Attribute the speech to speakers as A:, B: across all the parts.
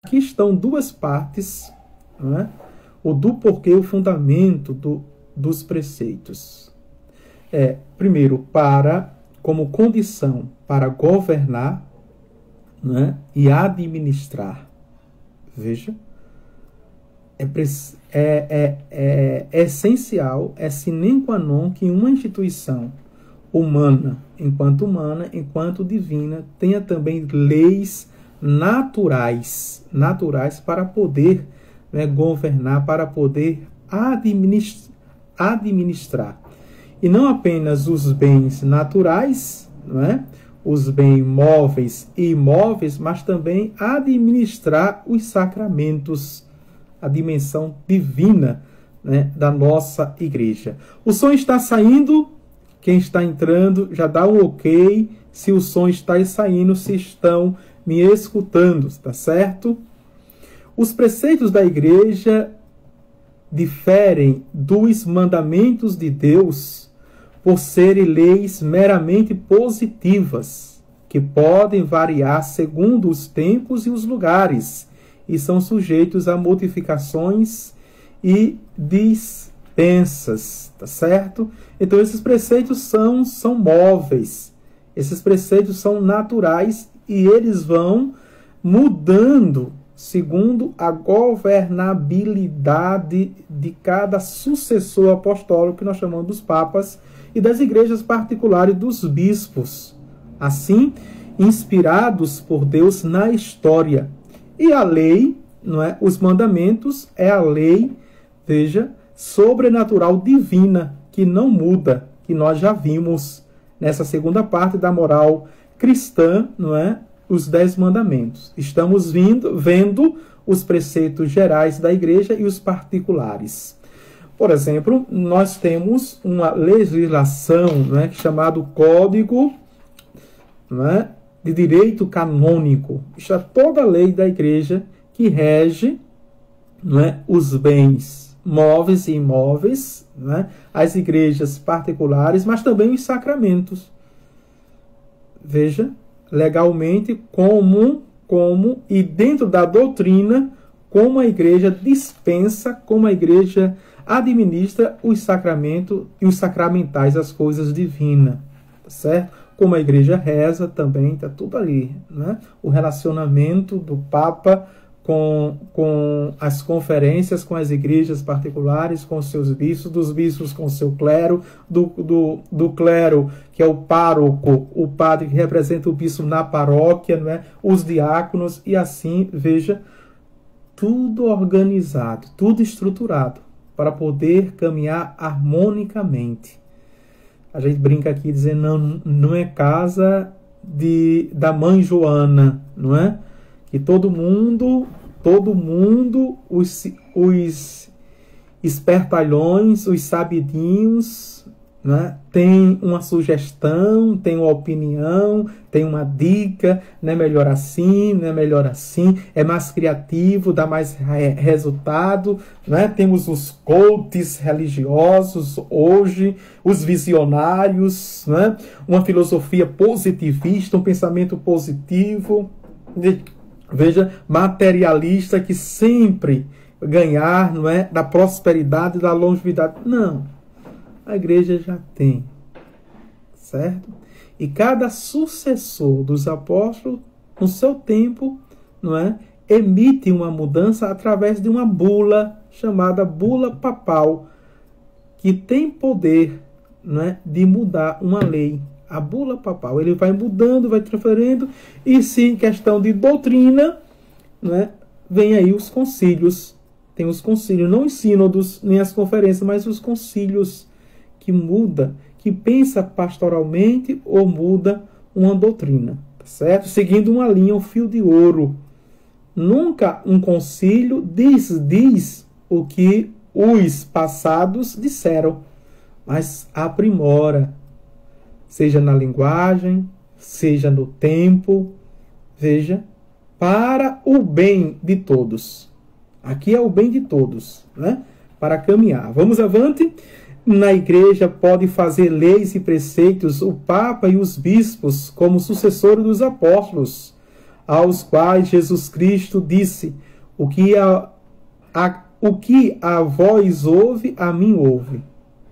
A: Aqui estão duas partes, não é? O do porquê, o fundamento dos preceitos. Primeiro, como condição para governar, não é? E administrar. Veja, é essencial, é sine qua non que uma instituição humana, enquanto divina, tenha também leis naturais para poder, né, governar, para poder administrar. E não apenas os bens naturais, não é? Os bens móveis e imóveis, mas também administrar os sacramentos, a dimensão divina, né, da nossa igreja. O som está saindo? Quem está entrando já dá um ok se o som está saindo, se estão me escutando, tá certo? Os preceitos da igreja diferem dos mandamentos de Deus por serem leis meramente positivas, que podem variar segundo os tempos e os lugares, e são sujeitos a modificações e dispensas, tá certo? Então esses preceitos são móveis, esses preceitos são naturais e eles vão mudando segundo a governabilidade de cada sucessor apostólico, que nós chamamos dos papas, e das igrejas particulares dos bispos, assim inspirados por Deus na história. E a lei, não é? Os mandamentos é a lei, veja, sobrenatural divina, que não muda, que nós já vimos nessa segunda parte da moral cristã, não é? Os 10 mandamentos. Estamos vendo os preceitos gerais da igreja e os particulares. Por exemplo, nós temos uma legislação, não é, chamado Código, não é, de Direito Canônico. Isso é toda a lei da igreja que rege, não é, os bens móveis e imóveis, não é, as igrejas particulares, mas também os sacramentos. Veja, legalmente, como e dentro da doutrina, como a igreja dispensa, como a igreja administra os sacramentos e os sacramentais, as coisas divinas, tá certo? Como a igreja reza também, está tudo ali, né? O relacionamento do Papa com as conferências, com as igrejas particulares, com os seus bispos, dos bispos com o seu clero, do clero, que é o pároco, o padre que representa o bispo na paróquia, não é? Os diáconos, e assim, veja, tudo organizado, tudo estruturado, para poder caminhar harmonicamente. A gente brinca aqui dizendo, não é casa da mãe Joana, não é? Que todo mundo, os espertalhões, os sabidinhos, né, tem uma sugestão, tem uma opinião, tem uma dica, não é melhor assim, não é melhor assim, é mais criativo, dá mais resultado, né? Temos os coaches religiosos hoje, os visionários, né? Uma filosofia positivista, um pensamento positivo, veja, materialista, que sempre ganhar, não é, da prosperidade, da longevidade. Não. A igreja já tem, certo? E cada sucessor dos apóstolos, no seu tempo, não é, emite uma mudança através de uma bula chamada bula papal, que tem poder, não é, de mudar uma lei. A bula papal, ele vai mudando, vai transferindo, e se em questão de doutrina, não é, vem aí os concílios. Tem os concílios, não os sínodos, nem as conferências, mas os concílios, que muda, que pensa pastoralmente ou muda uma doutrina, tá certo? Seguindo uma linha, um fio de ouro. Nunca um concílio diz o que os passados disseram, mas aprimora, seja na linguagem, seja no tempo, veja, para o bem de todos. Aqui é o bem de todos, né? Para caminhar. Vamos avante. Na igreja pode fazer leis e preceitos o Papa e os bispos como sucessores dos apóstolos. aos quais Jesus Cristo disse: o que a vós ouve, a mim ouve.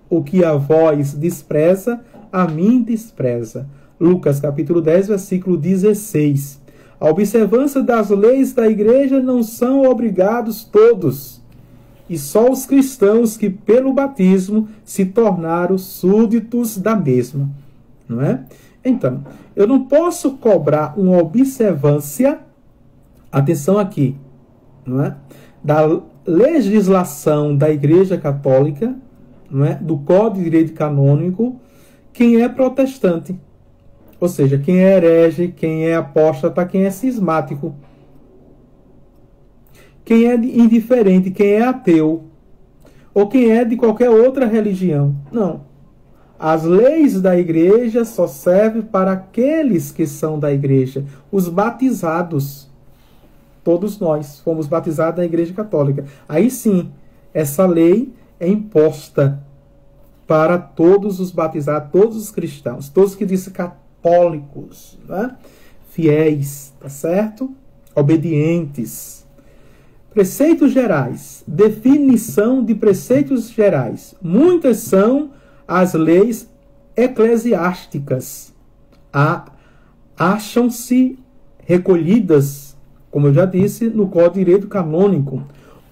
A: O que a vós despreza, a mim despreza. Lucas capítulo 10, versículo 16. A observância das leis da igreja não são obrigados todos, e só os cristãos que pelo batismo se tornaram súditos da mesma, não é? Então, eu não posso cobrar uma observância, atenção aqui, não é? Da legislação da Igreja Católica, não é? Do Código de Direito Canônico, quem é protestante. Ou seja, quem é herege, quem é apóstata, quem é cismático. Quem é indiferente, quem é ateu. Ou quem é de qualquer outra religião. Não. As leis da igreja só servem para aqueles que são da igreja. Os batizados. Todos nós fomos batizados na Igreja Católica. Aí sim, essa lei é imposta para todos os batizados, todos os cristãos, todos que dizem católicos, né? Fiéis, tá certo? Obedientes. Preceitos gerais. Definição de preceitos gerais. Muitas são as leis eclesiásticas. Acham-se recolhidas, como eu já disse, no Código de Direito Canônico,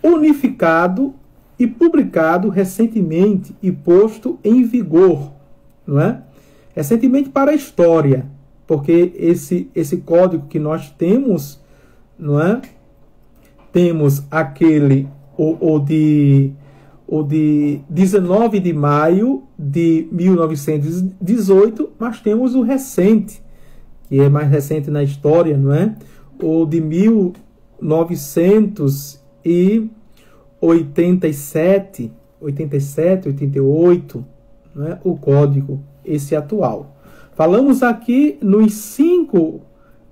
A: unificado e publicado recentemente e posto em vigor, não é? Recentemente para a história, porque esse código que nós temos, não é? Temos aquele, o de 19 de maio de 1918, mas temos o recente, que é mais recente na história, não é? O de 1987, 88, não é? O código, esse atual. Falamos aqui nos 5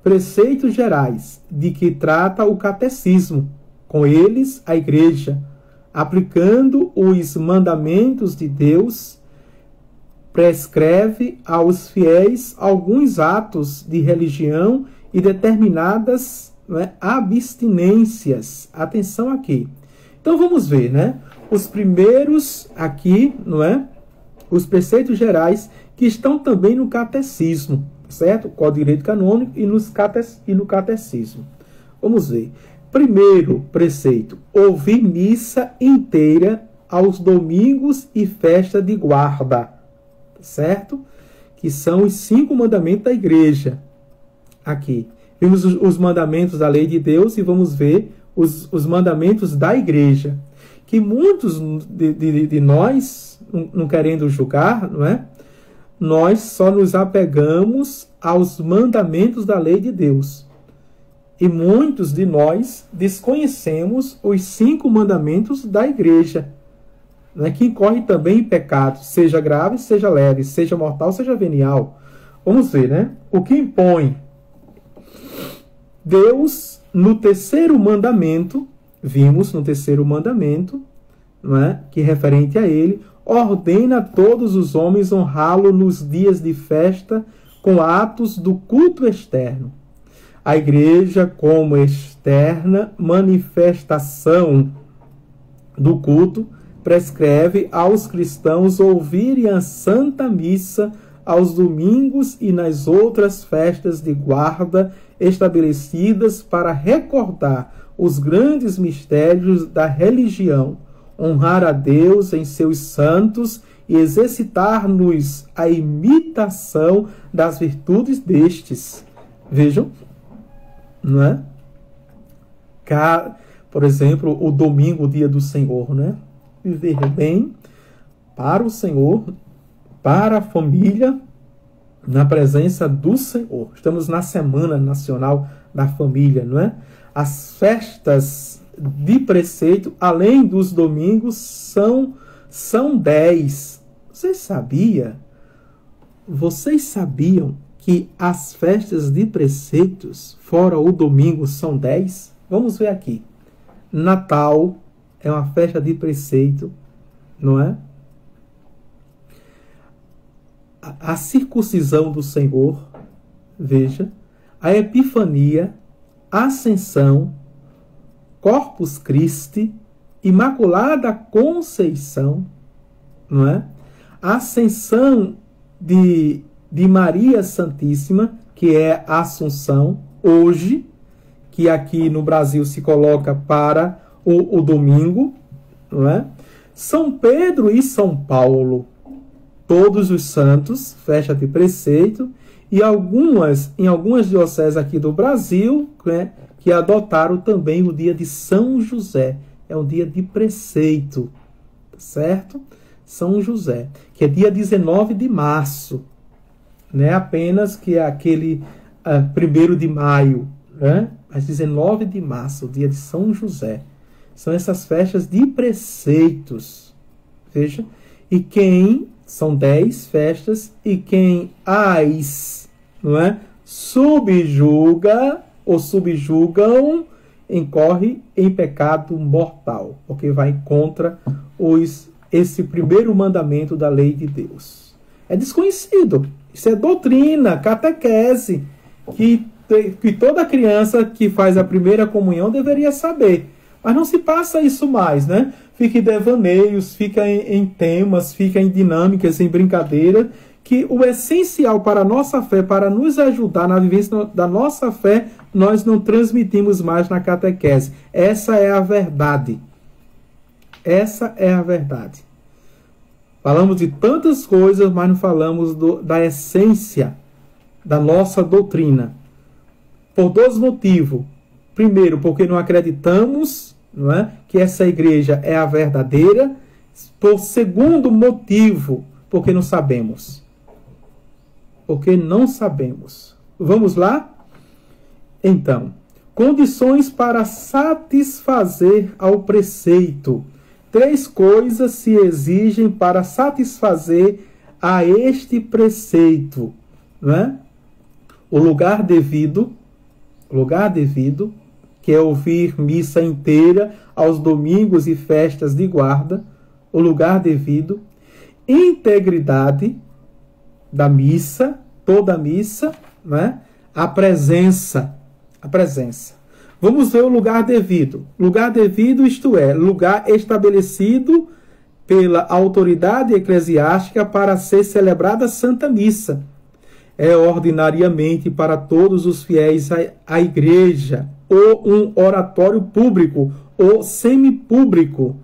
A: preceitos gerais de que trata o catecismo, com eles a igreja, aplicando os mandamentos de Deus, prescreve aos fiéis alguns atos de religião e determinadas, não é, abstinências. Atenção aqui. Então vamos ver, né? Os primeiros aqui, não é? Os preceitos gerais que estão também no catecismo, certo? Código de Direito Canônico e no catecismo. Vamos ver. Primeiro preceito: ouvir missa inteira aos domingos e festa de guarda, certo? Que são os 5 mandamentos da igreja. Aqui. Vimos os mandamentos da lei de Deus e vamos ver os mandamentos da igreja. Que muitos de nós, não querendo julgar, não é? Nós só nos apegamos aos mandamentos da lei de Deus. E muitos de nós desconhecemos os 5 mandamentos da igreja, né, que incorre também em pecado, seja grave, seja leve, seja mortal, seja venial. Vamos ver, né? O que impõe Deus no 3º mandamento, vimos no 3º mandamento, não é? Que referente a ele, ordena a todos os homens honrá-lo nos dias de festa com atos do culto externo. A igreja, como externa manifestação do culto, prescreve aos cristãos ouvirem a Santa Missa aos domingos e nas outras festas de guarda estabelecidas para recordar os grandes mistérios da religião, honrar a Deus em seus santos e exercitar-nos a imitação das virtudes destes. Vejam, não é? Por exemplo, o domingo, o dia do Senhor, né? Viver bem para o Senhor, para a família, na presença do Senhor. Estamos na Semana Nacional da Família, não é? As festas de preceito, além dos domingos, são 10. Vocês sabiam que as festas de preceitos, fora o domingo, são 10? Vamos ver aqui. Natal é uma festa de preceito, não é? A circuncisão do Senhor, veja. A Epifania Ascensão, Corpus Christi, Imaculada Conceição, não é? Ascensão de Maria Santíssima, que é a Assunção, hoje, que aqui no Brasil se coloca para o domingo, não é? São Pedro e São Paulo, todos os santos, festa de preceito, e em algumas dioceses aqui do Brasil, né, que adotaram também o dia de São José, é um dia de preceito, certo? São José, que é dia 19 de março, não é apenas que é aquele 1º de maio, né? Mas 19 de março, o dia de São José. São essas festas de preceitos, veja, e são 10 festas, e quem as, não é, subjuga ou subjugam, incorre em pecado mortal, porque vai contra esse primeiro mandamento da lei de Deus. É desconhecido. Isso é doutrina, catequese, que toda criança que faz a primeira comunhão deveria saber. Mas não se passa isso mais, né? Fica em devaneios, fica em temas, fica em dinâmicas, em brincadeira, que o essencial para a nossa fé, para nos ajudar na vivência da nossa fé, nós não transmitimos mais na catequese. Essa é a verdade. Essa é a verdade. Falamos de tantas coisas, mas não falamos da essência da nossa doutrina. Por 2 motivos. Primeiro, porque não acreditamos, não é, que essa igreja é a verdadeira. Por segundo motivo, porque não sabemos. Porque não sabemos. Vamos lá? Então, condições para satisfazer ao preceito. 3 coisas se exigem para satisfazer a este preceito, não é? O lugar devido, que é ouvir missa inteira aos domingos e festas de guarda, o lugar devido, integridade da missa, toda a missa, não é? A presença. Vamos ver o lugar devido. Lugar devido, isto é, lugar estabelecido pela autoridade eclesiástica para ser celebrada a Santa Missa. É ordinariamente para todos os fiéis à igreja, ou um oratório público, ou semipúblico.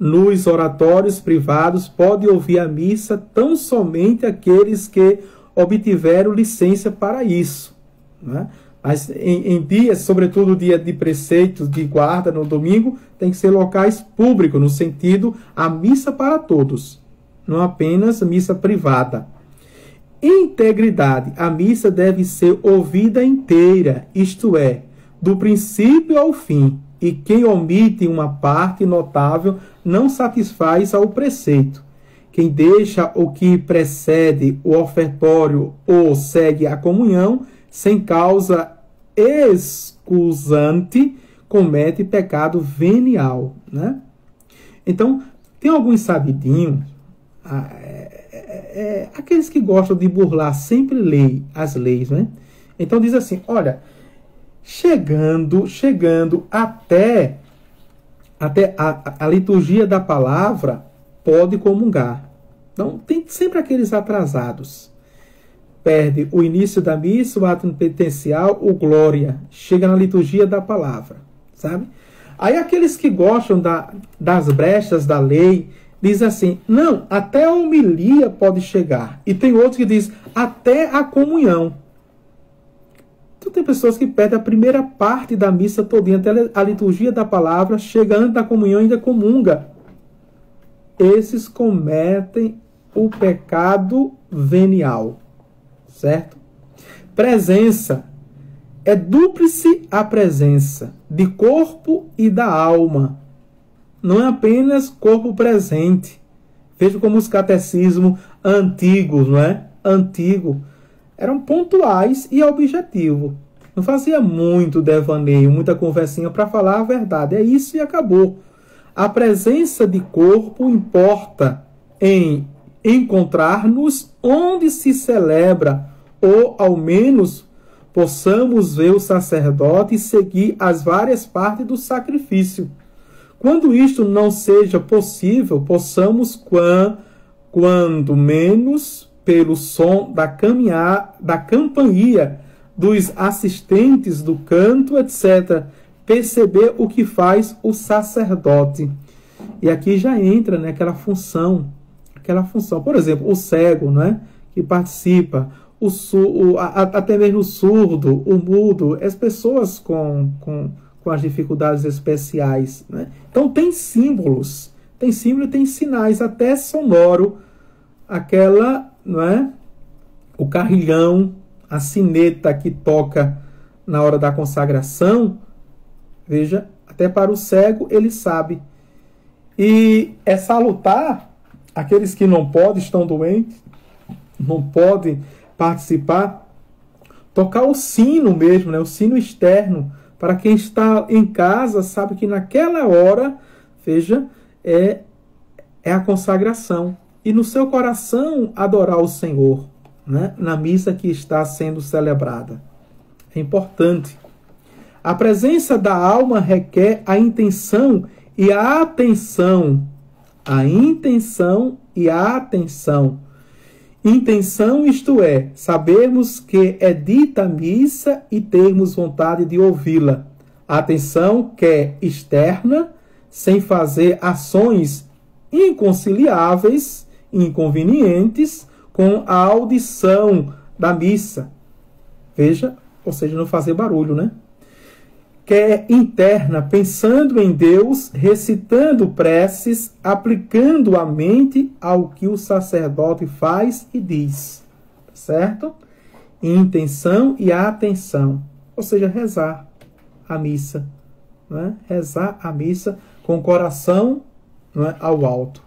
A: Nos oratórios privados pode ouvir a missa tão somente aqueles que obtiveram licença para isso, né? Mas em dias, sobretudo dia de preceitos, de guarda no domingo, tem que ser locais públicos, no sentido a missa para todos, não apenas missa privada. Integridade. A missa deve ser ouvida inteira, isto é, do princípio ao fim, e quem omite uma parte notável não satisfaz ao preceito. Quem deixa o que precede o ofertório ou segue a comunhão, sem causa excusante, comete pecado venial, né? Então, tem alguns sabidinhos, aqueles que gostam de burlar sempre as leis, né? Então diz assim, olha, chegando até a liturgia da palavra, pode comungar. Então, tem sempre aqueles atrasados. Perde o início da missa, o ato penitencial, o glória. Chega na liturgia da palavra, sabe? Aí aqueles que gostam das brechas da lei, diz assim, não, até a homilia pode chegar. E tem outros que diz até a comunhão. Então tem pessoas que perdem a primeira parte da missa todinha, até a liturgia da palavra, chega antes da comunhão e ainda comunga. Esses cometem o pecado venial. Certo? Presença. É dúplice a presença de corpo e da alma. Não é apenas corpo presente. Veja como os catecismos antigos, não é? Eram pontuais e objetivos. Não fazia muito devaneio, muita conversinha para falar a verdade. É isso e acabou. A presença de corpo importa em encontrar-nos onde se celebra, ou ao menos possamos ver o sacerdote e seguir as várias partes do sacrifício. Quando isto não seja possível, possamos, quando menos, pelo som da campainha, dos assistentes do canto, etc., perceber o que faz o sacerdote. E aqui já entra, né, aquela função. Por exemplo, o cego, né, que participa, até mesmo o surdo, o mudo, as pessoas com as dificuldades especiais, né? Então tem símbolos e tem sinais, até sonoro, não é? O carrilhão, a sineta que toca na hora da consagração, veja, até para o cego ele sabe. E é salutar aqueles que não podem, estão doentes, não podem participar, tocar o sino mesmo, né? O sino externo, para quem está em casa, sabe que naquela hora, veja, é a consagração. E no seu coração adorar o Senhor, né? Na missa que está sendo celebrada. É importante. A presença da alma requer a intenção e a atenção. A intenção e a atenção. Intenção, isto é, sabermos que é dita a missa e termos vontade de ouvi-la. Atenção que é externa, sem fazer ações inconciliáveis, inconvenientes com a audição da missa. Veja, ou seja, não fazer barulho, né? Que é interna, pensando em Deus, recitando preces, aplicando a mente ao que o sacerdote faz e diz. Certo? Intenção e atenção. Ou seja, rezar a missa. Não é? Rezar a missa com o coração, não é, ao alto.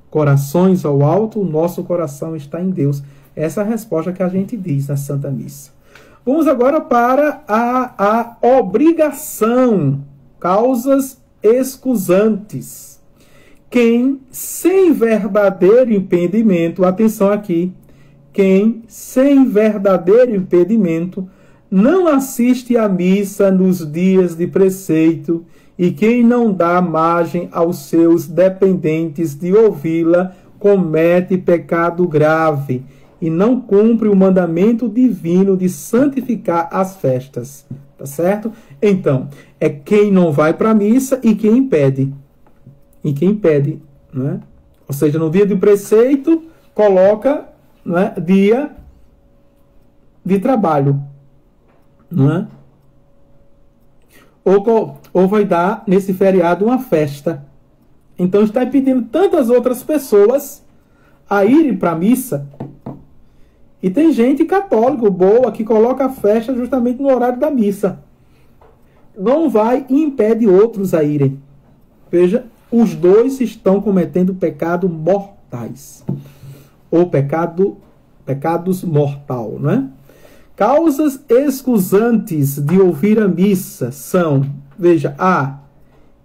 A: Corações ao alto, o nosso coração está em Deus. Essa é a resposta que a gente diz na Santa Missa. Vamos agora para a obrigação, causas excusantes. Quem sem verdadeiro impedimento, atenção aqui, quem sem verdadeiro impedimento não assiste à missa nos dias de preceito e quem não dá margem aos seus dependentes de ouvi-la comete pecado grave e não cumpre o mandamento divino de santificar as festas. Tá certo? Então, é quem não vai para a missa e quem impede. E quem impede, não é? Ou seja, no dia do preceito, coloca, não é, dia de trabalho. Não é? Ou vai dar, nesse feriado, uma festa. Então, está pedindo tantas outras pessoas a irem para a missa. E tem gente católica boa que coloca a festa justamente no horário da missa. Não vai e impede outros a irem. Veja, os dois estão cometendo pecados mortais. Ou pecados mortal, não é? Causas excusantes de ouvir a missa são, veja, a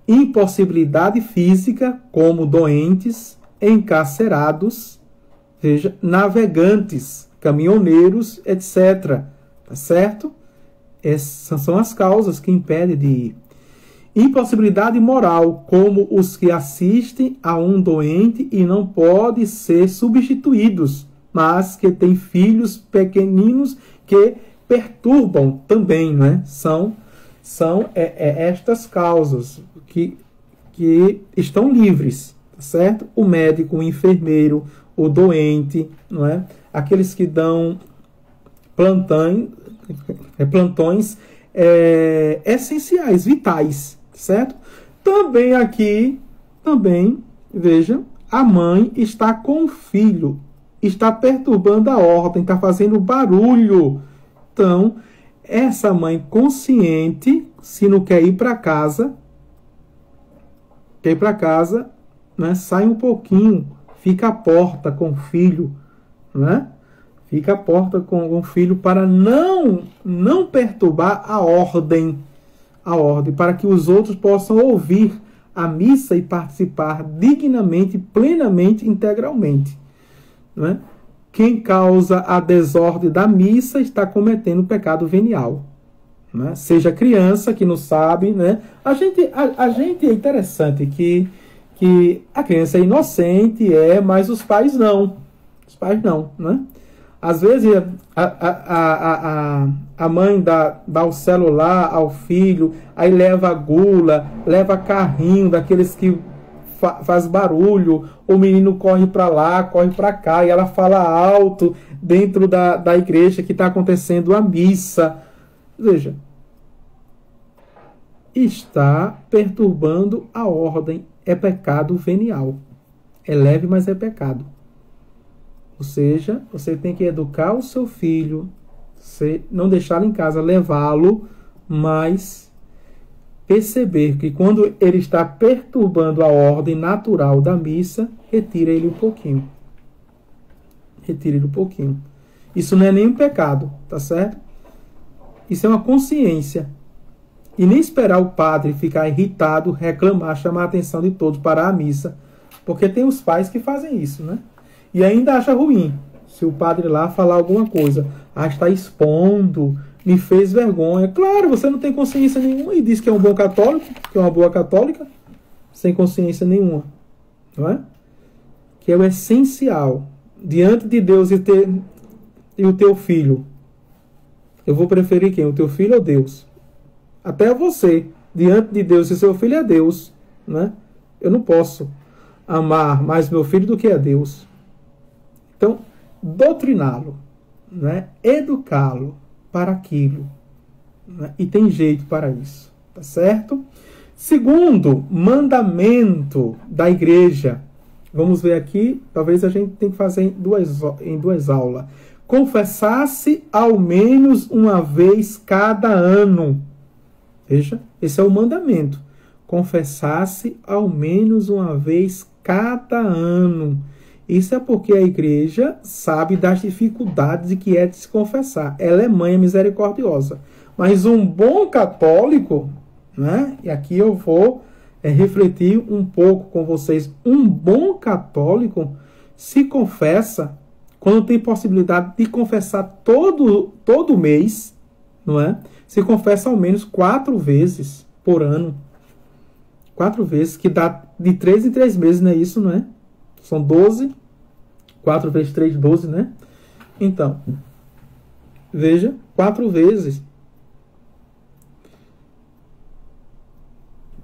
A: impossibilidade física, como doentes, encarcerados, veja, navegantes, caminhoneiros, etc. Tá certo? Essas são as causas que impedem de ir. Impossibilidade moral, como os que assistem a um doente e não podem ser substituídos, mas que têm filhos pequeninos que perturbam também, né? São estas causas que estão livres, tá certo? O médico, o enfermeiro, o doente, não é? Aqueles que dão plantões essenciais, vitais, certo? Também aqui, veja, a mãe está com o filho, está perturbando a ordem, está fazendo barulho. Então, essa mãe consciente, se não quer ir para casa, né, sai um pouquinho, fica à porta com o filho, né? Fica à porta com o filho para não perturbar a ordem, para que os outros possam ouvir a missa e participar dignamente, plenamente, integralmente. Não é? quem causa a desordem da missa está cometendo pecado venial. Né? Seja criança que não sabe, né? A gente é interessante que a criança é inocente, mas os pais não. Os pais não, né? Às vezes a mãe dá o celular ao filho, aí leva a gula, leva carrinho daqueles que faz barulho, o menino corre para lá, corre para cá, e ela fala alto dentro da igreja que está acontecendo a missa. Veja, está perturbando a ordem, é pecado venial. É leve, mas é pecado. Ou seja, você tem que educar o seu filho, não deixá-lo em casa, levá-lo, mas perceber que quando ele está perturbando a ordem natural da missa, retira ele um pouquinho. Retira ele um pouquinho. Isso não é nenhum pecado, tá certo? Isso é uma consciência. E nem esperar o padre ficar irritado, reclamar, chamar a atenção de todos para a missa. Porque tem os pais que fazem isso, né? E ainda acha ruim se o padre lá falar alguma coisa. Está expondo, me fez vergonha. Claro, você não tem consciência nenhuma e diz que é um bom católico, que é uma boa católica, sem consciência nenhuma. Não é? Que é o essencial. Diante de Deus e o teu filho. Eu vou preferir quem? O teu filho ou Deus? Até você. Diante de Deus e seu filho é Deus. Né? Eu não posso amar mais meu filho do que a Deus. Então, doutriná-lo, né? Educá-lo para aquilo. Né? E tem jeito para isso. Tá certo? Segundo mandamento da igreja. Vamos ver aqui. Talvez a gente tenha que fazer em duas aulas. Confessar-se ao menos uma vez cada ano. Veja, esse é o mandamento. Confessar-se ao menos uma vez cada ano. Isso é porque a igreja sabe das dificuldades que é de se confessar. Ela é mãe misericordiosa. Mas um bom católico, né? E aqui eu vou refletir um pouco com vocês. Um bom católico se confessa quando tem possibilidade de confessar todo mês, não é? Se confessa ao menos 4 vezes por ano. 4 vezes, que dá de 3 em 3 meses, não é isso, não é? São 12. 4 vezes 3, 12, né? Então, veja, 4 vezes.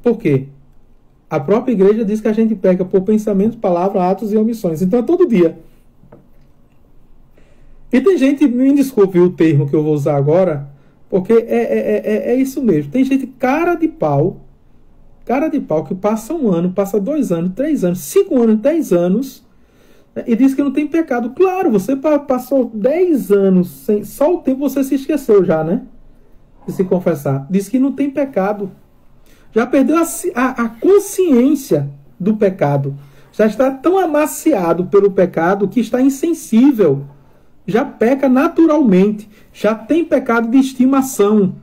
A: Por quê? A própria igreja diz que a gente peca por pensamento, palavra, atos e omissões. Então é todo dia. E tem gente, me desculpe o termo que eu vou usar agora, porque é isso mesmo. Tem gente cara de pau que passa 1 ano, passa 2 anos, 3 anos, 5 anos, 10 anos, e diz que não tem pecado. Claro, você passou 10 anos, só o tempo você se esqueceu já, né? De se confessar. Diz que não tem pecado. Já perdeu a consciência do pecado. Já está tão amaciado pelo pecado que está insensível. Já peca naturalmente. Já tem pecado de estimação.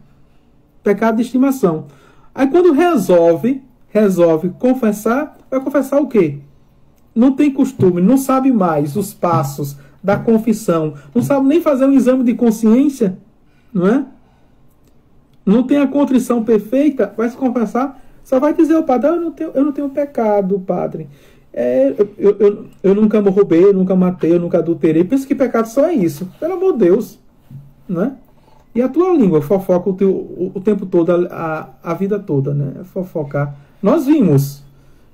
A: Pecado de estimação. Aí quando resolve confessar, vai confessar o quê? Não tem costume, não sabe mais os passos da confissão, não sabe nem fazer um exame de consciência, não é? Não tem a contrição perfeita, vai se confessar, só vai dizer ao padre, eu não tenho pecado, padre. Eu nunca roubei, eu nunca matei, eu nunca adulterei. Pensa que pecado só é isso. Pelo amor de Deus. Não é? E a tua língua fofoca o tempo todo, a vida toda, né? Fofocar. Nós vimos,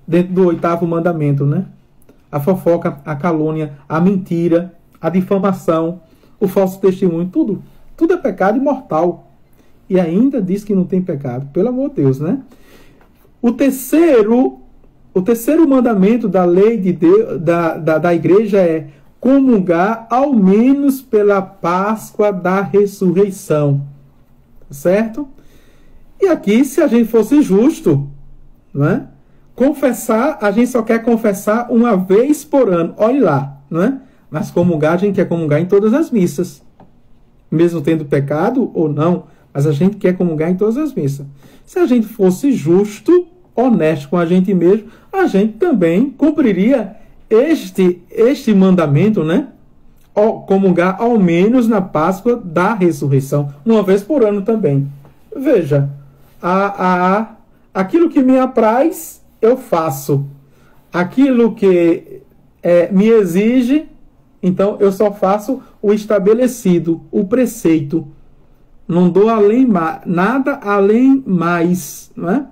A: dentro do 8º mandamento, né? A fofoca, a calúnia, a mentira, a difamação, o falso testemunho, tudo. Tudo é pecado e mortal. E ainda diz que não tem pecado. Pelo amor de Deus, né? O terceiro mandamento da lei de Deus, da igreja é comungar ao menos pela Páscoa da ressurreição. Certo? E aqui, se a gente fosse justo, não é? Confessar, a gente só quer confessar uma vez por ano. Olhe lá, não é? Mas comungar, a gente quer comungar em todas as missas. Mesmo tendo pecado ou não, mas a gente quer comungar em todas as missas. Se a gente fosse justo, honesto com a gente mesmo, a gente também cumpriria este mandamento, né? comungar ao menos na Páscoa da ressurreição, uma vez por ano também. Veja, aquilo que me apraz, eu faço. Aquilo que me exige, então eu só faço o estabelecido, o preceito. Não dou nada além mais. Não é?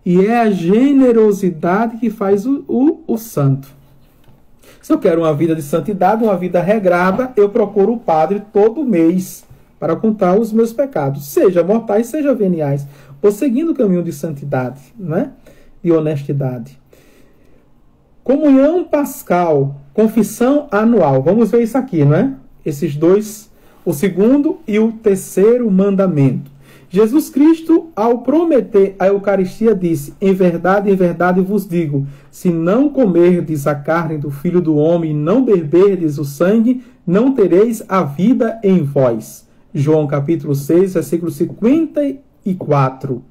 A: E é a generosidade que faz o santo. Se eu quero uma vida de santidade, uma vida regrada, eu procuro o padre todo mês para contar os meus pecados, seja mortais, seja veniais. Vou seguindo o caminho de santidade, não é? De honestidade. Comunhão pascal, confissão anual. Vamos ver isso aqui, não é? Esses dois, o segundo e o terceiro mandamento. Jesus Cristo, ao prometer a Eucaristia, disse: em verdade vos digo, se não comerdes a carne do Filho do Homem e não beberdes o sangue, não tereis a vida em vós. João capítulo 6, versículo 54.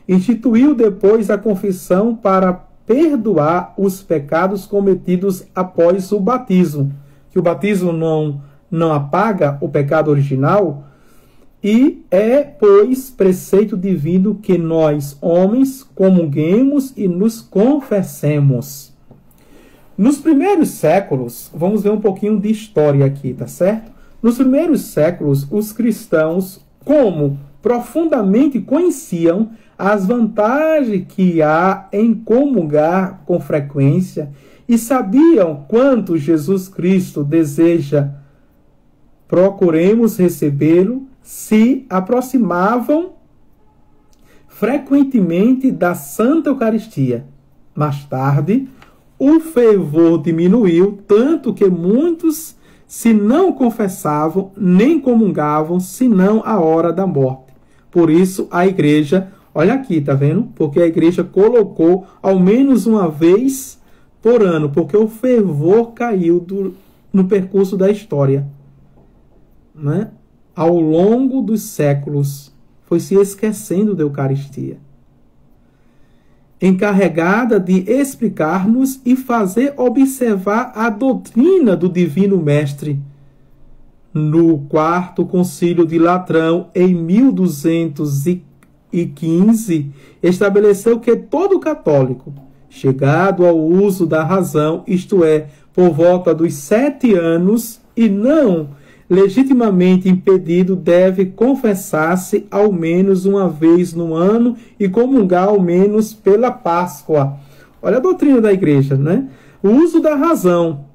A: Instituiu depois a confissão para perdoar os pecados cometidos após o batismo. Que o batismo não apaga o pecado original. E é, pois, preceito divino que nós, homens, comunguemos e nos confessemos. Nos primeiros séculos, vamos ver um pouquinho de história aqui, tá certo? Nos primeiros séculos, os cristãos, como profundamente conheciam as vantagens que há em comungar com frequência e sabiam quanto Jesus Cristo deseja, procuremos recebê-lo, se aproximavam frequentemente da Santa Eucaristia. Mais tarde, o fervor diminuiu, tanto que muitos se não confessavam nem comungavam, senão à hora da morte. Por isso, a igreja, olha aqui, tá vendo? Porque a igreja colocou ao menos uma vez por ano, porque o fervor caiu no percurso da história, né? Ao longo dos séculos, foi se esquecendo da Eucaristia. Encarregada de explicar-nos e fazer observar a doutrina do Divino Mestre. No quarto concílio de Latrão, em 1215, estabeleceu que todo católico, chegado ao uso da razão, isto é, por volta dos 7 anos, e não legitimamente impedido, deve confessar-se ao menos uma vez no ano e comungar ao menos pela Páscoa. Olha a doutrina da igreja, né? O uso da razão.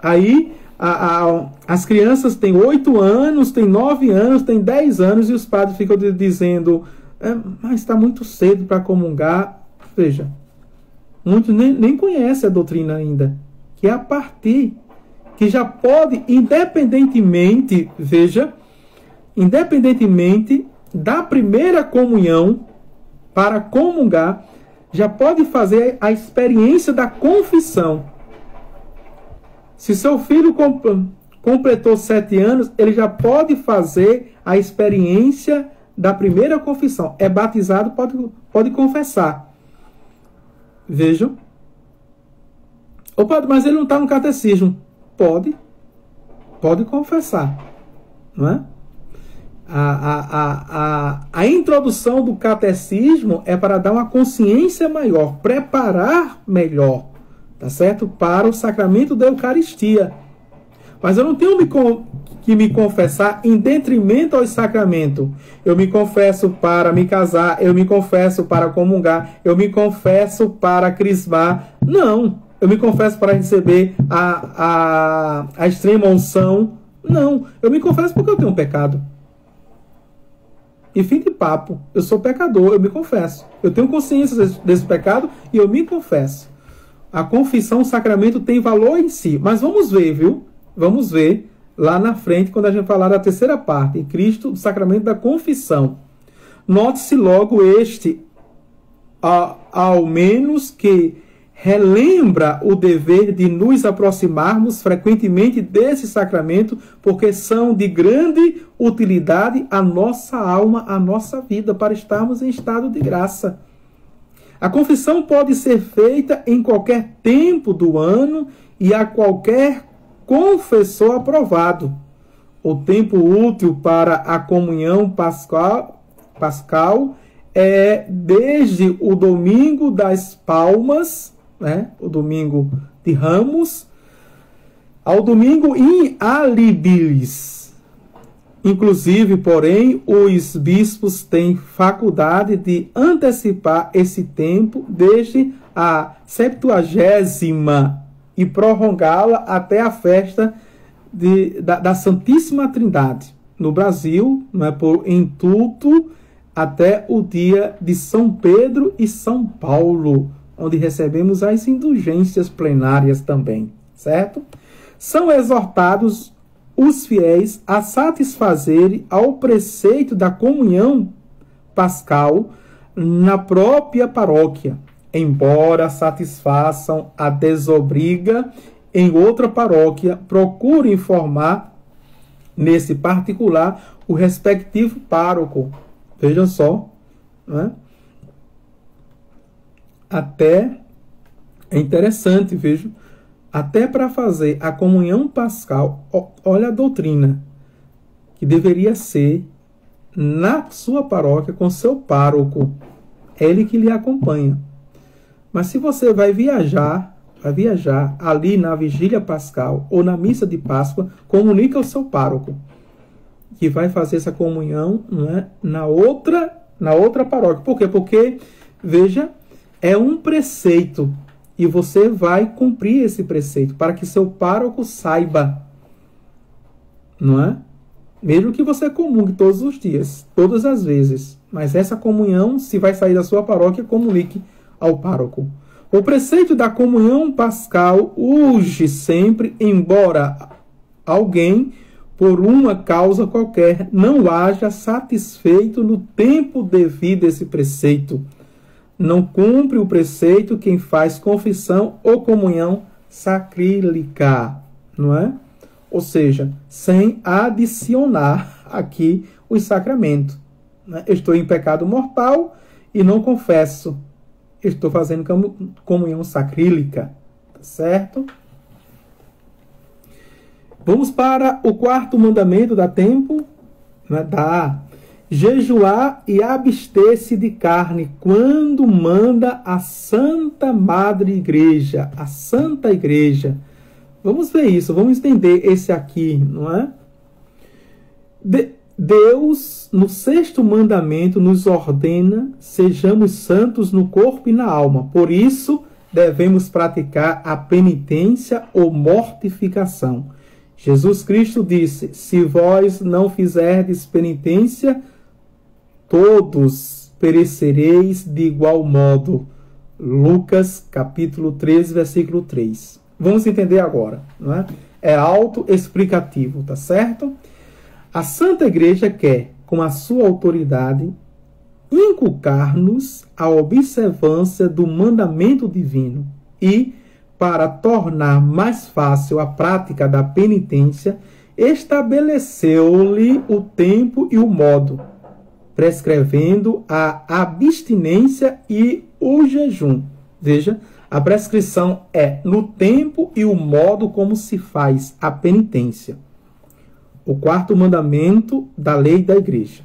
A: Aí as crianças têm 8 anos, têm 9 anos, têm 10 anos e os padres ficam dizendo: mas está muito cedo para comungar. Veja, muitos nem conhecem a doutrina ainda, que é a partir que já pode, independentemente da primeira comunhão, para comungar, já pode fazer a experiência da confissão. Se seu filho completou 7 anos, ele já pode fazer a experiência da primeira confissão. É batizado, pode confessar. Vejam. Ô padre, mas ele não está no catecismo. Pode confessar, não é? A introdução do catecismo é para dar uma consciência maior, preparar melhor, tá certo? Para o sacramento da Eucaristia. Mas eu não tenho que me confessar em detrimento ao sacramento. Eu me confesso para me casar, eu me confesso para comungar, eu me confesso para crismar. Não. Eu me confesso para receber a extrema unção. Não, eu me confesso porque eu tenho um pecado. E fim de papo, eu sou pecador, eu me confesso. Eu tenho consciência desse pecado e eu me confesso. A confissão, o sacramento tem valor em si. Mas vamos ver, viu? Vamos ver lá na frente, quando a gente falar da terceira parte, em Cristo, o sacramento da confissão. Note-se logo este, ao menos que relembra o dever de nos aproximarmos frequentemente desse sacramento, porque são de grande utilidade à nossa alma, à nossa vida, para estarmos em estado de graça. A confissão pode ser feita em qualquer tempo do ano e a qualquer confessor aprovado. O tempo útil para a comunhão pascal é desde o domingo das Palmas, né, o domingo de Ramos, ao domingo inalibilis. Inclusive, porém, os bispos têm faculdade de antecipar esse tempo desde a 70ª e prorrogá-la até a festa da Santíssima Trindade. No Brasil, não é, por indulto, até o dia de São Pedro e São Paulo, onde recebemos as indulgências plenárias também, certo? São exortados os fiéis a satisfazerem ao preceito da comunhão pascal na própria paróquia, embora satisfaçam a desobriga em outra paróquia, procure informar nesse particular o respectivo pároco. Vejam só, né? Até é interessante, vejo, até para fazer a comunhão pascal, olha a doutrina, que deveria ser na sua paróquia com seu pároco, é ele que lhe acompanha. Mas se você vai viajar ali na vigília pascal ou na missa de Páscoa, comunica ao seu pároco que vai fazer essa comunhão, não é, na outra paróquia. Por quê? Porque, veja, é um preceito e você vai cumprir esse preceito para que seu pároco saiba, não é? Mesmo que você comungue todos os dias, todas as vezes, mas essa comunhão, se vai sair da sua paróquia, comunique ao pároco. O preceito da comunhão pascal urge sempre, embora alguém, por uma causa qualquer, não haja satisfeito no tempo devido esse preceito. Não cumpre o preceito quem faz confissão ou comunhão sacrílica, não é? Ou seja, sem adicionar aqui os sacramentos, né? Eu estou em pecado mortal e não confesso. Estou fazendo comunhão sacrílica, tá certo? Vamos para o quarto mandamento, dá tempo? Né? Dá. Jejuar e abster-se de carne quando manda a Santa Madre Igreja, a Santa Igreja. Vamos ver isso, vamos entender esse aqui, não é? Deus, no sexto mandamento, nos ordena sejamos santos no corpo e na alma. Por isso, devemos praticar a penitência ou mortificação. Jesus Cristo disse, se vós não fizerdes penitência, todos perecereis de igual modo. Lucas, capítulo 13, versículo 3. Vamos entender agora, não é? É autoexplicativo, tá certo? A Santa Igreja quer, com a sua autoridade, inculcar-nos a observância do mandamento divino e, para tornar mais fácil a prática da penitência, estabeleceu-lhe o tempo e o modo, prescrevendo a abstinência e o jejum. Veja, a prescrição é no tempo e o modo como se faz a penitência. O quarto mandamento da lei da igreja.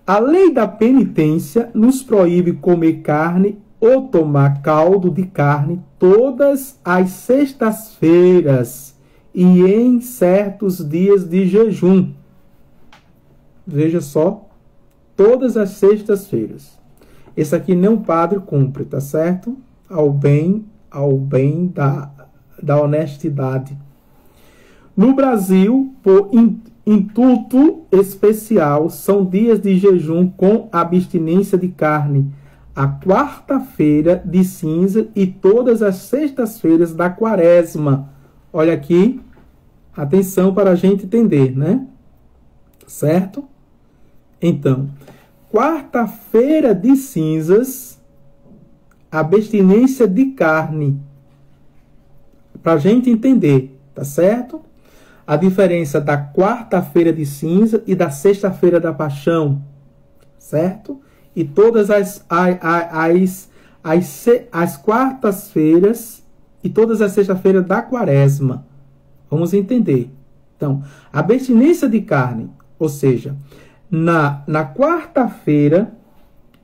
A: A lei da penitência nos proíbe comer carne ou tomar caldo de carne todas as sextas-feiras e em certos dias de jejum. Veja só, todas as sextas-feiras. Esse aqui nem o padre cumpre, tá certo? Ao bem da honestidade. No Brasil, por intuito especial, são dias de jejum com abstinência de carne, a quarta-feira de cinza e todas as sextas-feiras da quaresma. Olha aqui, atenção para a gente entender, né? Certo? Então, quarta-feira de cinzas, abstinência de carne, para a gente entender, tá certo? A diferença da quarta-feira de cinza e da sexta-feira da paixão, certo? E todas as quartas-feiras e todas as sextas-feiras da quaresma. Vamos entender. Então, abstinência de carne, ou seja, na quarta-feira,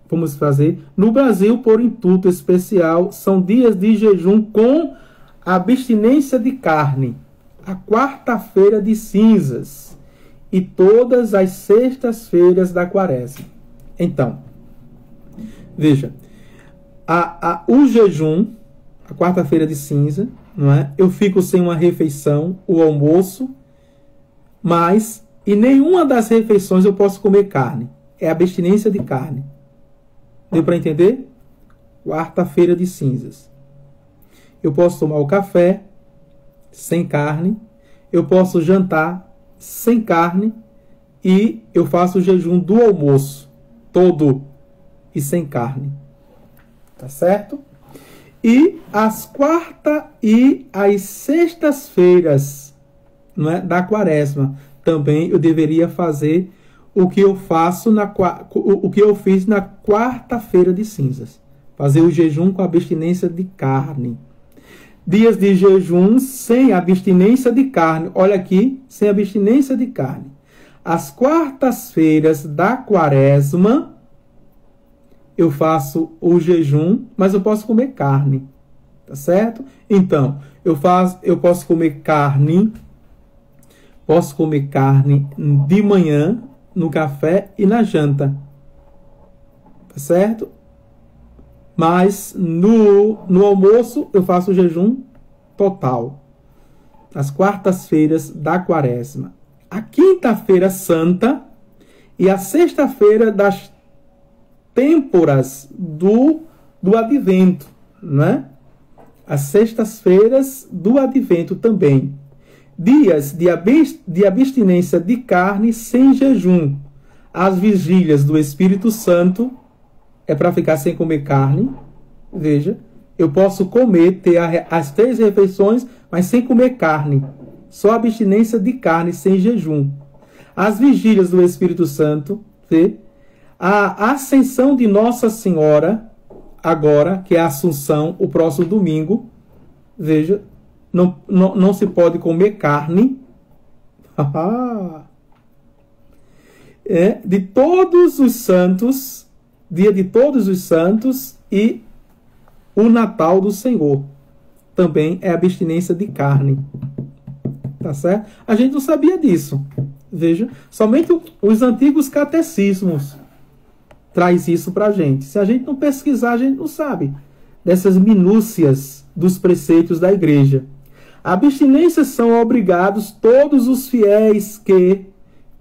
A: vamos fazer, no Brasil, por intuito especial, são dias de jejum com abstinência de carne. A quarta-feira de cinzas e todas as sextas-feiras da quaresma. Então, veja, o jejum, a quarta-feira de cinza, não é? Eu fico sem uma refeição, o almoço, mas em nenhuma das refeições eu posso comer carne. É abstinência de carne. Deu para entender? Quarta-feira de cinzas. Eu posso tomar o café sem carne, eu posso jantar sem carne e eu faço o jejum do almoço todo e sem carne. Tá certo? E as quarta e as sextas-feiras, não é, da quaresma, também eu deveria fazer o que eu faço o que eu fiz na quarta-feira de cinzas. Fazer o jejum com abstinência de carne. Dias de jejum sem abstinência de carne. Olha aqui, sem abstinência de carne. As quartas-feiras da quaresma, eu faço o jejum, mas eu posso comer carne. Tá certo? Então, eu posso comer carne. Posso comer carne de manhã, no café e na janta. Tá certo? Mas no almoço eu faço o jejum total. As quartas-feiras da quaresma. A quinta-feira santa e a sexta-feira das têmporas do advento, né? As sextas-feiras do advento também. Dias de abstinência de carne sem jejum. As vigílias do Espírito Santo é para ficar sem comer carne. Veja, eu posso comer, ter as 3 refeições, mas sem comer carne. Só abstinência de carne sem jejum. As vigílias do Espírito Santo, vê? A ascensão de Nossa Senhora, agora, que é a Assunção, o próximo domingo. Veja, não se pode comer carne. De todos os santos, dia de todos os santos e o Natal do Senhor. Também é abstinência de carne. Tá certo? A gente não sabia disso. Veja, somente os antigos catecismos traz isso pra gente. Se a gente não pesquisar, a gente não sabe dessas minúcias dos preceitos da igreja. A abstinência são obrigados todos os fiéis que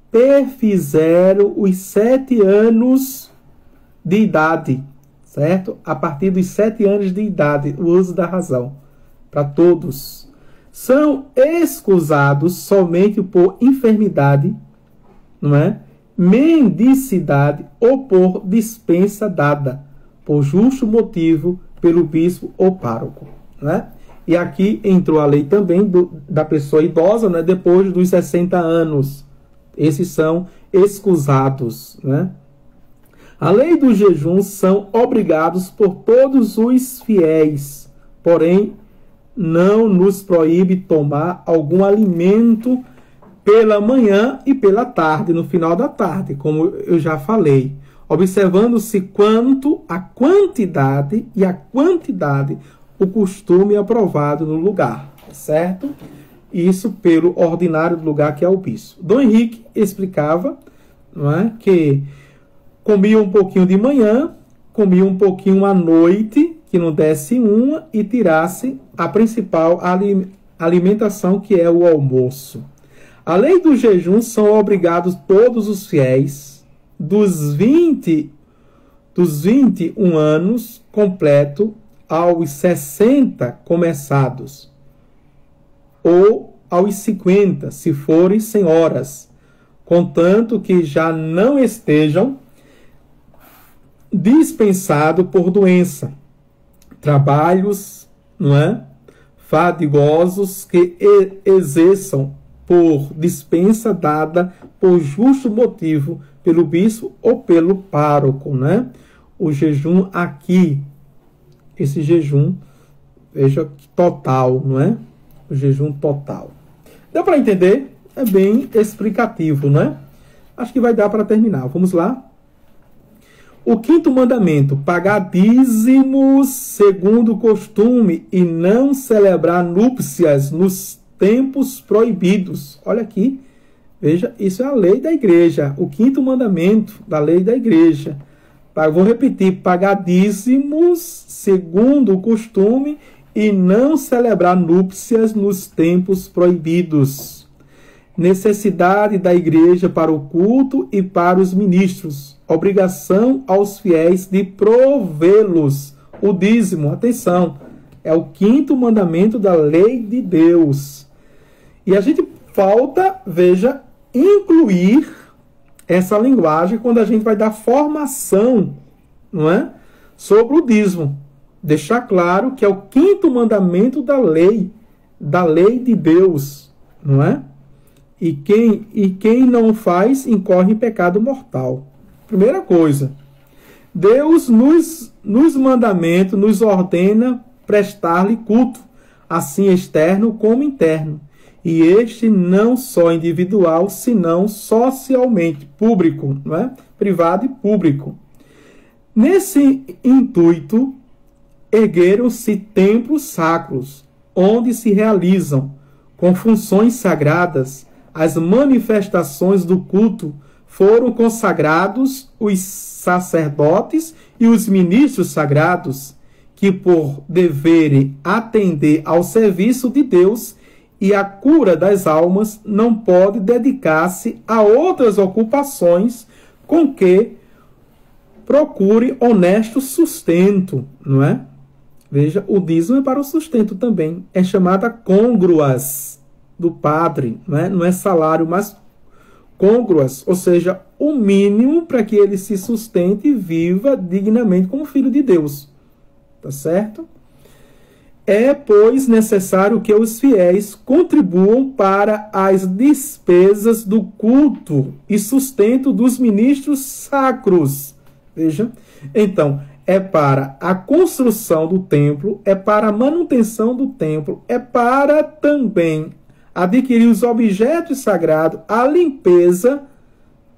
A: perfizeram os 7 anos de idade, certo? A partir dos 7 anos de idade, o uso da razão, para todos. São excusados somente por enfermidade, não é? Mendicidade ou por dispensa dada, por justo motivo, pelo bispo ou pároco, né? E aqui entrou a lei também da pessoa idosa, né? Depois dos 60 anos. Esses são excusados, né? A lei do jejum são obrigados por todos os fiéis, porém não nos proíbe tomar algum alimento pela manhã e pela tarde, no final da tarde, como eu já falei, observando-se quanto a quantidade e a quantidade, o costume aprovado no lugar, certo? Isso pelo ordinário do lugar, que é o bispo. Dom Henrique explicava, não é, que comia um pouquinho de manhã, comia um pouquinho à noite, que não desse uma, e tirasse a principal alimentação, que é o almoço. A lei do jejum são obrigados todos os fiéis dos 21 anos completo aos 60 começados, ou aos 50, se forem senhoras, contanto que já não estejam dispensados por doença, trabalhos, não é, fadigosos que exerçam por dispensa dada por justo motivo pelo bispo ou pelo pároco, né? O jejum aqui, esse jejum, veja, total, não é? O jejum total. Deu para entender? É bem explicativo, né? Acho que vai dar para terminar. Vamos lá. O quinto mandamento: pagar dízimos segundo o costume e não celebrar núpcias nos tempos proibidos. Olha aqui, veja, isso é a lei da igreja, o quinto mandamento da lei da igreja. Vou repetir: pagar dízimos segundo o costume e não celebrar núpcias nos tempos proibidos. Necessidade da igreja para o culto e para os ministros. Obrigação aos fiéis de provê-los. O dízimo, atenção, é o quinto mandamento da lei de Deus. E a gente falta, veja, incluir essa linguagem quando a gente vai dar formação, não é? Sobre o dízimo. Deixar claro que é o quinto mandamento da lei de Deus, não é? E quem não faz, incorre em pecado mortal. Primeira coisa, Deus nos mandamentos nos ordena prestar-lhe culto, assim externo como interno. E este não só individual, senão socialmente, público, não é? Privado e público. Nesse intuito, ergueram-se templos sacros, onde se realizam, com funções sagradas, as manifestações do culto. Foram consagrados os sacerdotes e os ministros sagrados, que por deverem atender ao serviço de Deus e à cura das almas, não pode dedicar-se a outras ocupações com que procure honesto sustento, não é? Veja, o dízimo é para o sustento também. É chamada côngruas do padre, não é salário, mas côngruas, ou seja, o mínimo para que ele se sustente e viva dignamente como filho de Deus. Tá certo? É, pois, necessário que os fiéis contribuam para as despesas do culto e sustento dos ministros sacros. Veja, então, é para a construção do templo, é para a manutenção do templo, é para também adquirir os objetos sagrados, a limpeza,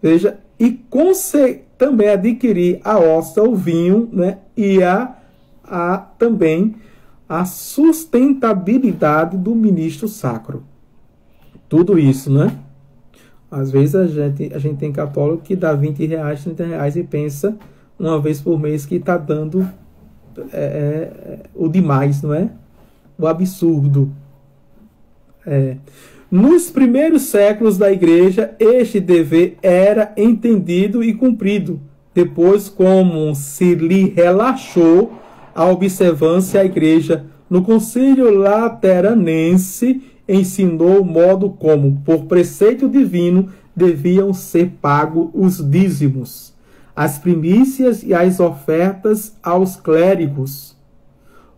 A: veja, e também adquirir a hóstia, o vinho, né, e também a sustentabilidade do ministro sacro. Tudo isso, né? Às vezes a gente tem católico que dá R$20, R$30 e pensa uma vez por mês que está dando o demais, não é? O absurdo. Nos primeiros séculos da igreja, este dever era entendido e cumprido. Depois, como se lhe relaxou a observância, a igreja, no Concílio Lateranense, ensinou o modo como, por preceito divino, deviam ser pagos os dízimos, as primícias e as ofertas aos clérigos.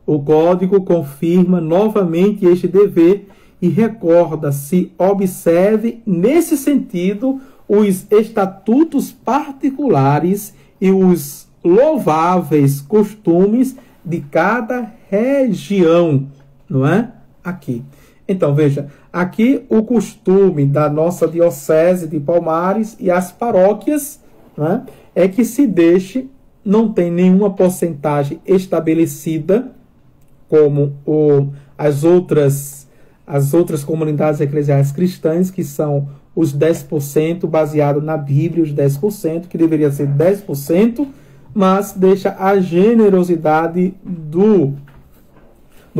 A: O Código confirma novamente este dever e recorda, se observe nesse sentido os estatutos particulares e os louváveis costumes de cada região, não é? Aqui. Então, veja, aqui o costume da nossa diocese de Palmares e as paróquias, não é que se deixe, não tem nenhuma porcentagem estabelecida, como as outras comunidades eclesiais cristãs, que são os 10%, baseado na Bíblia, os 10%, que deveria ser 10%, mas deixa a generosidade do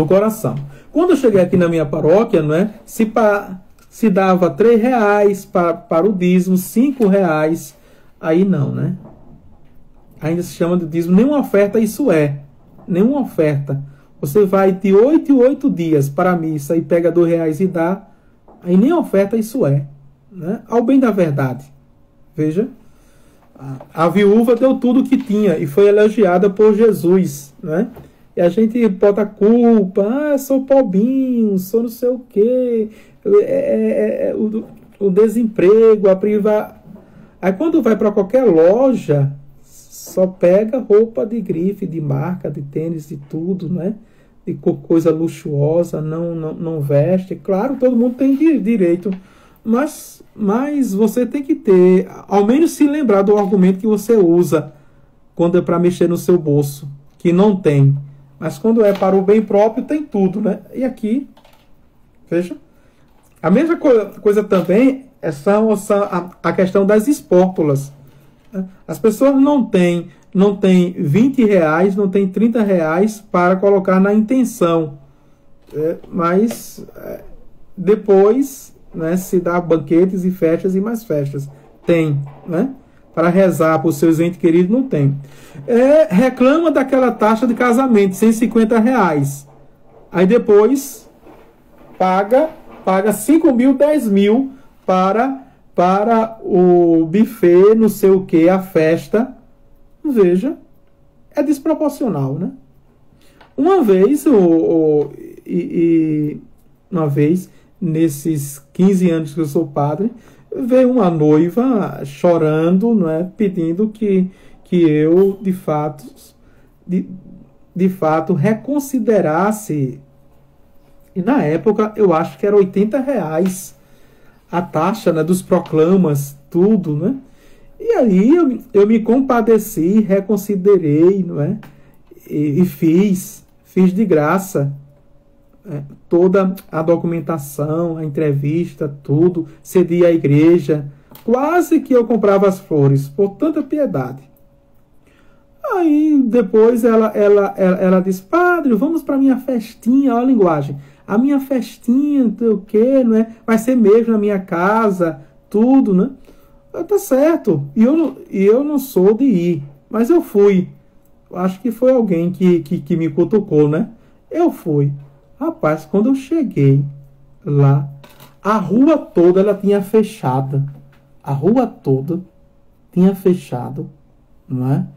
A: coração. Quando eu cheguei aqui na minha paróquia, não é, se dava R$3 para o dízimo, R$5, aí não, né? Ainda se chama de dízimo, nenhuma oferta isso é, nenhuma oferta. Você vai de 8 em 8 dias para a missa e pega R$2 e dá, aí nem oferta isso é, né? Ao bem da verdade. Veja, a viúva deu tudo o que tinha e foi elogiada por Jesus, né? E a gente bota a culpa, sou pobrinho, sou não sei o quê, o desemprego, a priva. Aí quando vai para qualquer loja, só pega roupa de grife, de marca, de tênis, de tudo, né? de coisa luxuosa, não veste. Claro, todo mundo tem direito, mas você tem que ter, ao menos se lembrar do argumento que você usa quando é para mexer no seu bolso, que não tem. Mas quando é para o bem próprio, tem tudo, né? E aqui, veja, a mesma coisa também é a questão das espórtulas. As pessoas não têm 20 reais, não têm 30 reais para colocar na intenção. Mas depois, né, se dá banquetes e festas e mais festas. Tem, né? Para rezar para os seus entes queridos, não tem. Reclama daquela taxa de casamento, 150 reais. Aí depois paga 5 mil, 10 mil para o buffet, não sei o que, a festa. Veja, é desproporcional, né? Uma vez, nesses 15 anos que eu sou padre, veio uma noiva chorando, não é? Pedindo que eu, de fato, reconsiderasse. E na época, eu acho que era 80 reais a taxa, né, dos proclamas, tudo, né? E aí eu me compadeci, reconsiderei, não é? E fiz de graça toda a documentação, a entrevista, tudo, cedi à igreja. Quase que eu comprava as flores, por tanta piedade. Aí depois ela disse: padre, vamos para minha festinha, olha a linguagem. A minha festinha, não sei o quê, não é? Vai ser mesmo na minha casa, tudo, né? Tá certo. E eu não sou de ir, mas eu fui. Acho que foi alguém que me cutucou, né? Eu fui. Rapaz, quando eu cheguei lá, a rua toda ela tinha fechada. A rua toda tinha fechado, não é?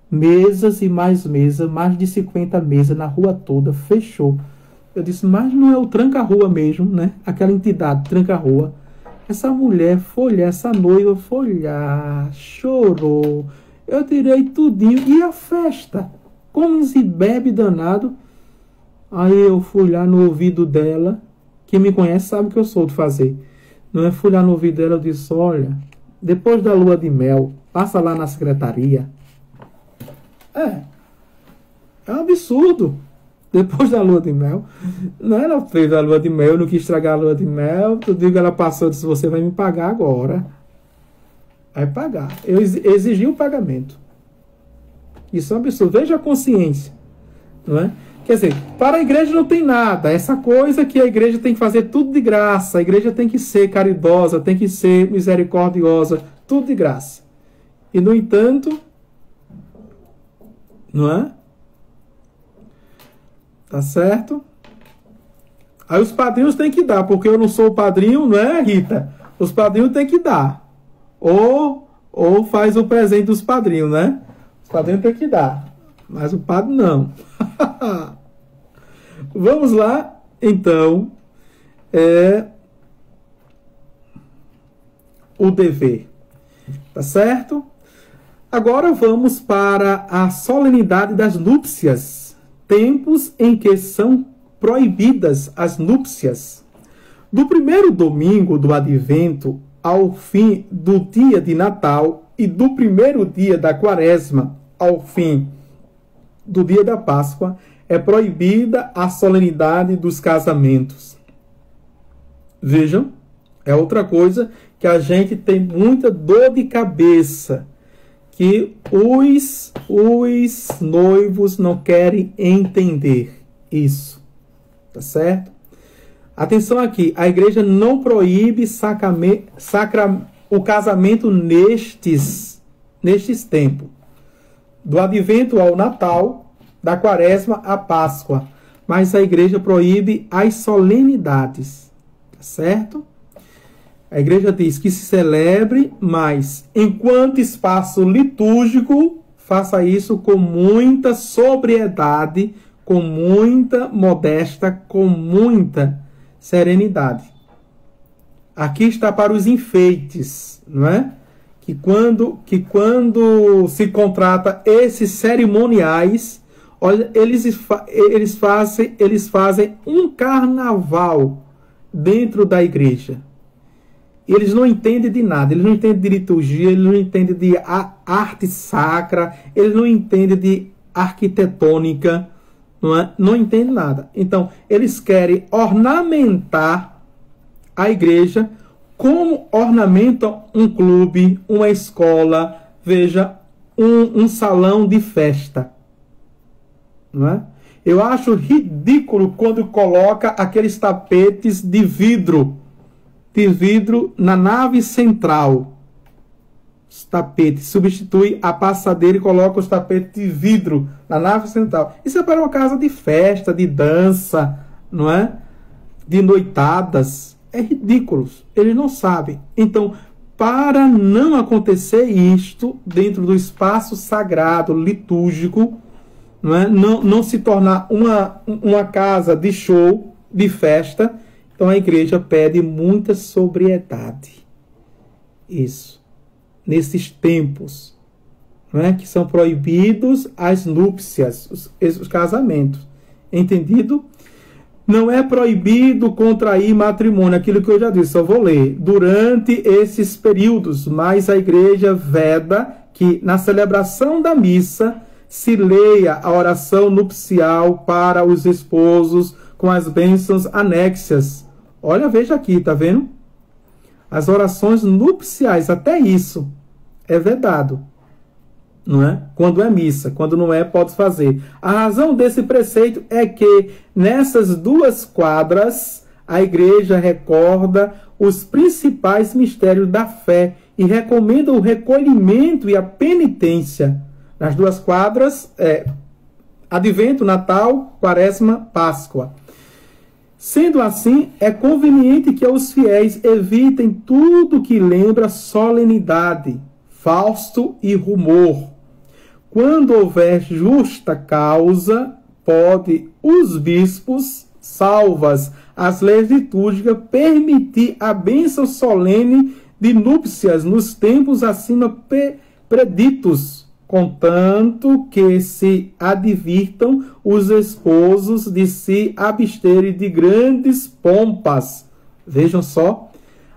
A: Mesas e mais mesas, mais de 50 mesas na rua toda, fechou. Eu disse, mas não é o tranca-rua mesmo, né? Aquela entidade, tranca-rua. Essa mulher foi olhar, essa noiva foi olhar, chorou. Eu tirei tudinho. E a festa? Como se bebe danado. Aí eu fui lá no ouvido dela. Quem me conhece sabe o que eu sou de fazer. Não é? Fui lá no ouvido dela e disse, olha, depois da lua de mel, passa lá na secretaria. É um absurdo. Depois da lua de mel, não, ela fez a lua de mel, eu não quis estragar a lua de mel, tudo que ela passou, disse, você vai me pagar agora. Vai pagar. Eu exigi o pagamento. Isso é um absurdo. Veja a consciência, não é? Quer dizer, para a igreja não tem nada. Essa coisa que a igreja tem que fazer tudo de graça, a igreja tem que ser caridosa, tem que ser misericordiosa, tudo de graça. E, no entanto, não é? Tá certo? Aí os padrinhos têm que dar, porque eu não sou o padrinho, não é, Rita? Os padrinhos têm que dar. Ou faz o presente dos padrinhos, né? Os padrinhos têm que dar. Mas o padre não. Vamos lá, então. O dever. Tá certo? Agora vamos para a solenidade das núpcias. Tempos em que são proibidas as núpcias. Do primeiro domingo do Advento ao fim do dia de Natal e do primeiro dia da Quaresma ao fim do dia da Páscoa, é proibida a solenidade dos casamentos. Vejam, é outra coisa que a gente tem muita dor de cabeça, que os noivos não querem entender isso. Tá certo? Atenção aqui, a igreja não proíbe o casamento nestes tempos. Do Advento ao Natal, da Quaresma à Páscoa. Mas a igreja proíbe as solenidades. Tá certo? A igreja diz que se celebre, mas enquanto espaço litúrgico, faça isso com muita sobriedade, com muita modéstia, com muita serenidade. Aqui está para os enfeites, não é? Que quando se contrata esses cerimoniais, Olha, eles fazem um carnaval dentro da igreja. Eles não entendem de nada, eles não entendem de liturgia, eles não entendem de arte sacra, eles não entendem de arquitetônica, não entendem nada. Então, eles querem ornamentar a igreja como ornamentam um clube, uma escola, veja, um salão de festa. Não é? Eu acho ridículo quando coloca aqueles tapetes de vidro na nave central. Os tapetes, substitui a passadeira e coloca os tapetes de vidro na nave central. Isso é para uma casa de festa, de dança, não é? De noitadas. É ridículo. Eles não sabem. Então, para não acontecer isto dentro do espaço sagrado, litúrgico, não se tornar uma casa de show, de festa, então a igreja pede muita sobriedade. Isso. Nesses tempos, que são proibidos as núpcias, os casamentos. Entendido? Não é proibido contrair matrimônio, aquilo que eu já disse, só vou ler. Durante esses períodos, mas a igreja veda que na celebração da missa se leia a oração nupcial para os esposos com as bênçãos anexas. Olha, veja aqui, tá vendo? As orações nupciais, até isso é vedado. Não é? Quando é missa, quando não é, pode fazer. A razão desse preceito é que nessas duas quadras a igreja recorda os principais mistérios da fé e recomenda o recolhimento e a penitência. Nas duas quadras, Advento, Natal, Quaresma, Páscoa. Sendo assim, é conveniente que os fiéis evitem tudo que lembra solenidade, fausto e rumor. Quando houver justa causa, pode os bispos, salvas as leis litúrgicas, permitir a bênção solene de núpcias nos tempos acima preditos, contanto que se advirtam os esposos de se absterem de grandes pompas. Vejam só,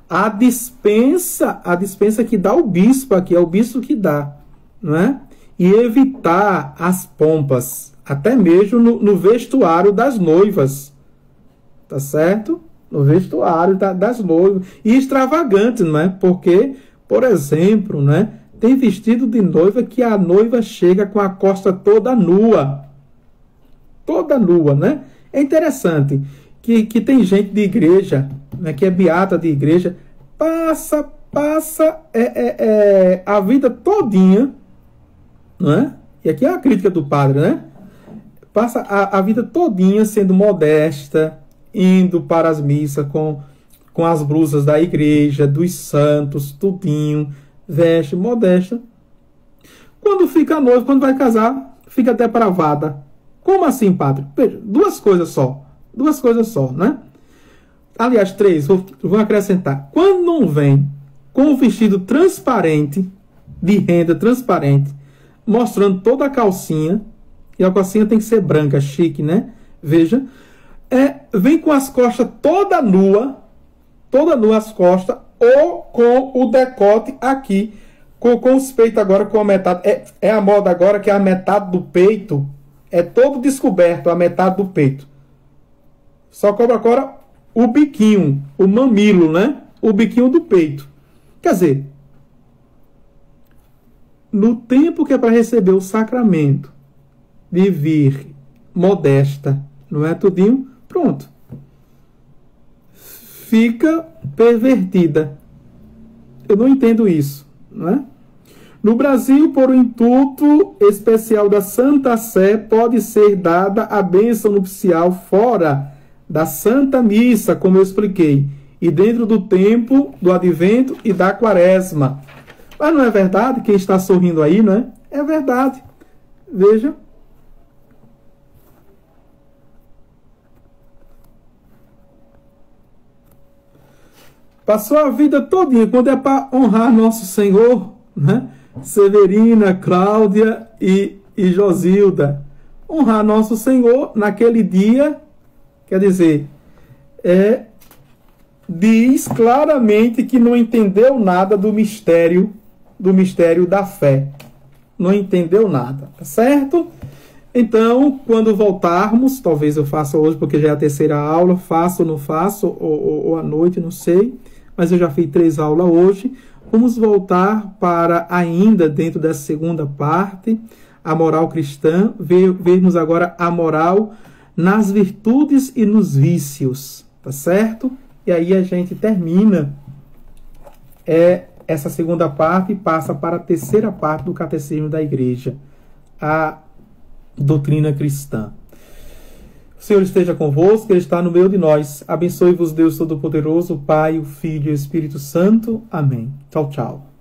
A: a dispensa que dá o bispo aqui, é o bispo que dá, não é? E evitar as pompas, até mesmo no vestuário das noivas, tá certo? No vestuário das noivas, e extravagante, não é? Porque, por exemplo, né, tem vestido de noiva que a noiva chega com a costa toda nua, né? É interessante que tem gente de igreja, né, que é beata de igreja, passa a vida todinha, não é? E aqui é a crítica do padre, né? Passa a vida todinha sendo modesta, indo para as missas com as blusas da igreja, dos santos, tudinho, veste modesta. Quando fica noivo, quando vai casar, fica depravada. Como assim, padre? Veja, duas coisas só, né? Aliás, três, vou acrescentar. Quando não vem com um vestido transparente, de renda transparente, mostrando toda a calcinha, e a calcinha tem que ser branca, chique, né? Veja, vem com as costas toda nua as costas, ou com o decote aqui, com os peitos agora com a metade, é a moda agora que a metade do peito é todo descoberto, a metade do peito. Só cobra agora o biquinho, o mamilo, né? O biquinho do peito. Quer dizer, no tempo que é para receber o sacramento, de vir modesta, não é tudinho? Pronto. Fica pervertida. Eu não entendo isso, não é? No Brasil, por um intuito especial da Santa Sé, pode ser dada a bênção nupcial fora da Santa Missa, como eu expliquei, e dentro do tempo do Advento e da Quaresma. Mas não é verdade? Quem está sorrindo aí, não é? É verdade. Veja. Passou a vida todinha, quando é para honrar nosso Senhor, né? Severina, Cláudia e Josilda. honrar nosso Senhor naquele dia, quer dizer, diz claramente que não entendeu nada do mistério da fé. Não entendeu nada, tá certo? Então, quando voltarmos, talvez eu faça hoje, porque já é a terceira aula, faço ou não faço, ou à noite, não sei, mas eu já fiz 3 aulas hoje. Vamos voltar para, ainda dentro dessa segunda parte, a moral cristã, vermos agora a moral nas virtudes e nos vícios, tá certo? E aí a gente termina essa segunda parte e passa para a terceira parte do Catecismo da Igreja, a doutrina cristã. O Senhor esteja convosco, Ele está no meio de nós. Abençoe-vos Deus Todo-Poderoso, o Pai, o Filho e o Espírito Santo. Amém. Tchau, tchau.